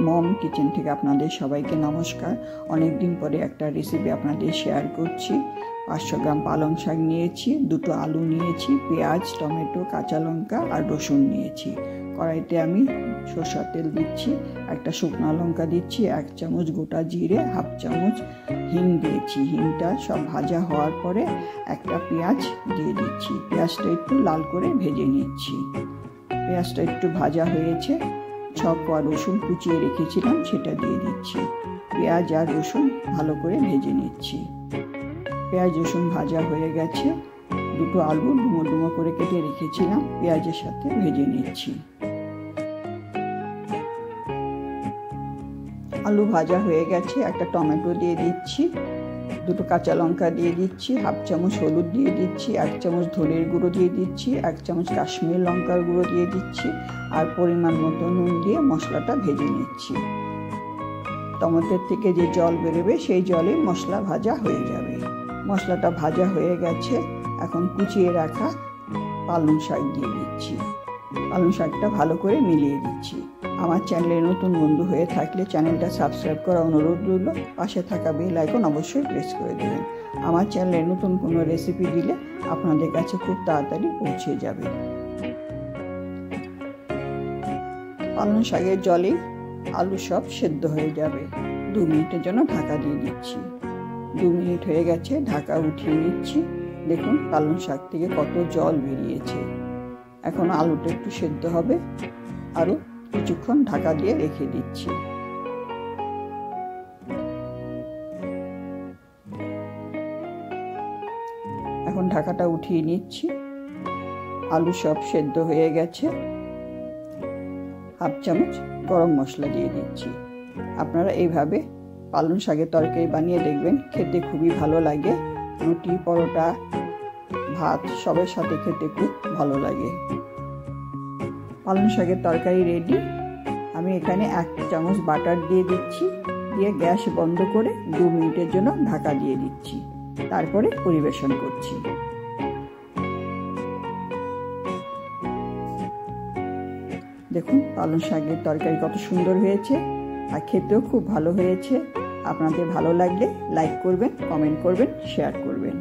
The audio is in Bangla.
মম কিচেন থেকে আপনাদের সবাইকে নমস্কার। অনেক দিন পরে একটা রেসিপি আপনাদের শেয়ার করছি। 500 গ্রাম পালং শাক নিয়েছি, 2টো আলু নিয়েছি, পেঁয়াজ, টমেটো, কাঁচা লঙ্কা আর রসুন নিয়েছি। কড়াইতে আমি সরষের তেল দিচ্ছি, একটা শুকনো লঙ্কা দিচ্ছি, 1 চামচ গোটা জিরে, 1/2 চামচ হিং দিয়েছি। হিংটা সব ভাজা হওয়ার পরে একটা পেঁয়াজ দিয়ে দিচ্ছি। পেঁয়াজটা একটু লাল করে ভেজে নিচ্ছি। পেঁয়াজটা একটু ভাজা হয়েছে, 6 কোয়া রসুন কুচিয়ে রেখেছিলাম সেটা দিয়ে দিচ্ছি। পেঁয়াজ আর রসুন ভালো করে ভেজে নিচ্ছি। পেঁয়াজ রসুন ভাজা হয়ে গেছে, 2টো আলু ডুমো ডুমো করে কেটে রেখেছিলাম পেঁয়াজের সাথে ভেজে নিচ্ছি। আলু ভাজা হয়ে গেছে, একটা টমেটো দিয়ে দিচ্ছি, 2টো কাঁচা লঙ্কা দিয়ে দিচ্ছি, 1/2 চামচ হলুদ দিয়ে দিচ্ছি, 1 চামচ ধনের গুঁড়ো দিয়ে দিচ্ছি, 1 চামচ কাশ্মীর লঙ্কার গুঁড়ো দিয়ে দিচ্ছি আর পরিমাণ মতো নুন দিয়ে মশলাটা ভেজে নিচ্ছি। টমেটোর থেকে যে জল বেরোবে সেই জলে মশলা ভাজা হয়ে যাবে। মশলাটা ভাজা হয়ে গেছে, এখন কুচিয়ে রাখা পালং শাক দিয়ে দিচ্ছি। পালং শাকটা ভালো করে মিলিয়ে দিচ্ছি। আমার চ্যানেলে নতুন বন্ধু হয়ে থাকলে চ্যানেলটা সাবস্ক্রাইব করা অনুরোধ রইল। পাশে থাকা বেল আইকন অবশ্যই প্রেস করে দেবেন। আমার চ্যানেলে নতুন কোনো রেসিপি দিলে আপনাদের কাছে খুব তাড়াতাড়ি পৌঁছে যাবে। পালং শাকের জলে আলু সব সেদ্ধ হয়ে যাবে। 2 মিনিটের জন্য ঢাকা দিয়ে দিচ্ছি। 2 মিনিট হয়ে গেছে, ঢাকা উঠিয়ে নিচ্ছি। দেখুন পালং শাক থেকে কত জল বেরিয়েছে। এখন আলুটা একটু সেদ্ধ হবে, আরও কিছুক্ষণ ঢাকা দিয়ে রেখে দিচ্ছি। এখন ঢাকাটা উঠিয়ে নিচ্ছি। আলু সব সেদ্ধ হয়ে গেছে। 1/2 চামচ গরম মশলা দিয়ে দিচ্ছি। আপনারা এইভাবে পালং শাকের তরকারি বানিয়ে দেখবেন, খেতে খুবই ভালো লাগে। রুটি, পরোটা, ভাত সবের সাথে খেতে খুব ভালো লাগে। পালং শাকের তরকারি রেডি। আমি এখানে 1 চামচ বাটার দিয়ে দিচ্ছি, দিয়ে গ্যাস বন্ধ করে 2 মিনিটের জন্য ঢাকা দিয়ে দিচ্ছি। তারপরে পরিবেশন করছি। দেখুন পালং শাকের তরকারি কত সুন্দর হয়েছে আর খেতেও খুব ভালো হয়েছে। আপনাদের ভালো লাগলে লাইক করবেন, কমেন্ট করবেন, শেয়ার করবেন।